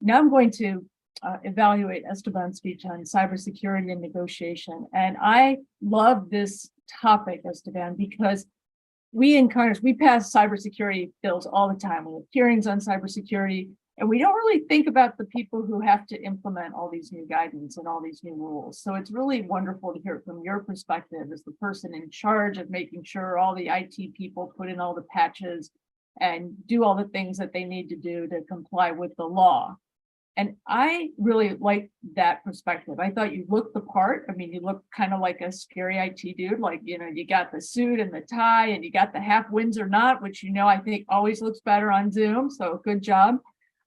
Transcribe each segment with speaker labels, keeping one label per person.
Speaker 1: Now I'm going to evaluate Esteban's speech on cybersecurity and negotiation. And I love this topic, Esteban, because we in Congress, we pass cybersecurity bills all the time. We have hearings on cybersecurity, and we don't really think about the people who have to implement all these new guidance and all these new rules. So it's really wonderful to hear from your perspective as the person in charge of making sure all the IT people put in all the patches and do all the things that they need to do to comply with the law. And I really like that perspective. I thought you looked the part. I mean, you look kind of like a scary IT dude, like, you know, you got the suit and the tie and you got the half Windsor knot, which, you know, I think always looks better on Zoom. So good job.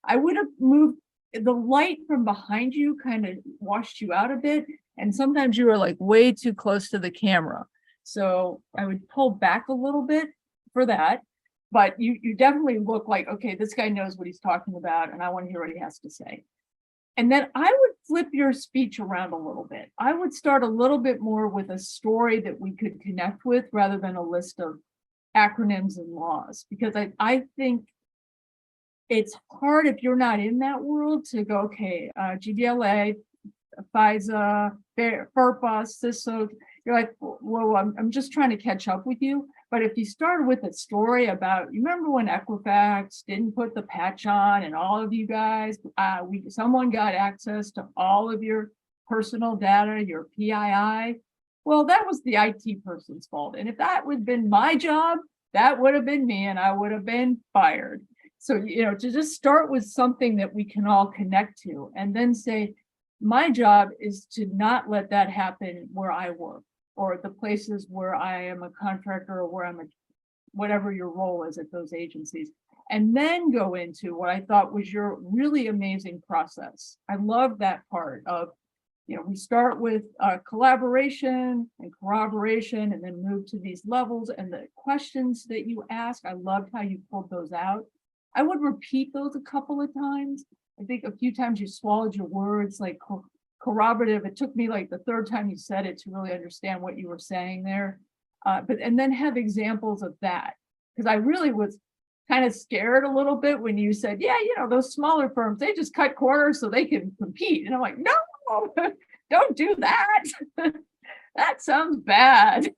Speaker 1: I would have moved the light from behind you, kind of washed you out a bit. And sometimes you were like way too close to the camera. So I would pull back a little bit for that. But you definitely look like, okay, this guy knows what he's talking about, and I want to hear what he has to say. And then I would flip your speech around a little bit. I would start a little bit more with a story that we could connect with rather than a list of acronyms and laws, because I think it's hard if you're not in that world to go, okay, GBLA, FISA, FERPA, CISO. You're like, whoa, I'm just trying to catch up with you. But if you started with a story about, you remember when Equifax didn't put the patch on and all of you guys, someone got access to all of your personal data, your PII. Well, that was the IT person's fault. And if that would have been my job, that would have been me and I would have been fired. So, you know, to just start with something that we can all connect to and then say, my job is to not let that happen where I work, or the places where I am a contractor, or where I'm whatever your role is at those agencies. And then go into what I thought was your really amazing process. I love that part of, you know, we start with collaboration and corroboration and then move to these levels and the questions that you ask. I loved how you pulled those out. I would repeat those a couple of times. I think a few times you swallowed your words, like corroborative. It took me like the third time you said it to really understand what you were saying there. And then have examples of that, because I really was kind of scared a little bit when you said, yeah, you know, those smaller firms, they just cut corners so they can compete. And I'm like, no, don't do that. That sounds bad.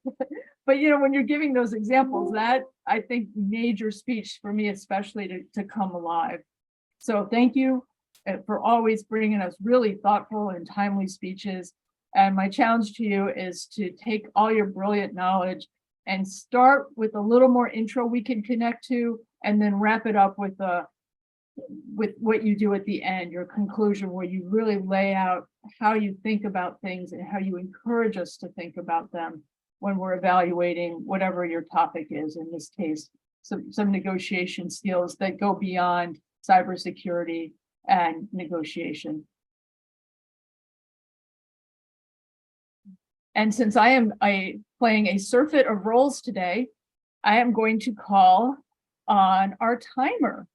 Speaker 1: But, you know, when you're giving those examples, that I think made your speech for me, especially to come alive. So thank you for always bringing us really thoughtful and timely speeches. And my challenge to you is to take all your brilliant knowledge and start with a little more intro we can connect to, and then wrap it up with what you do at the end, your conclusion, where you really lay out how you think about things and how you encourage us to think about them when we're evaluating whatever your topic is. In this case, some negotiation skills that go beyond cybersecurity and negotiation. And since I am playing a surfeit of roles today, I am going to call on our timer.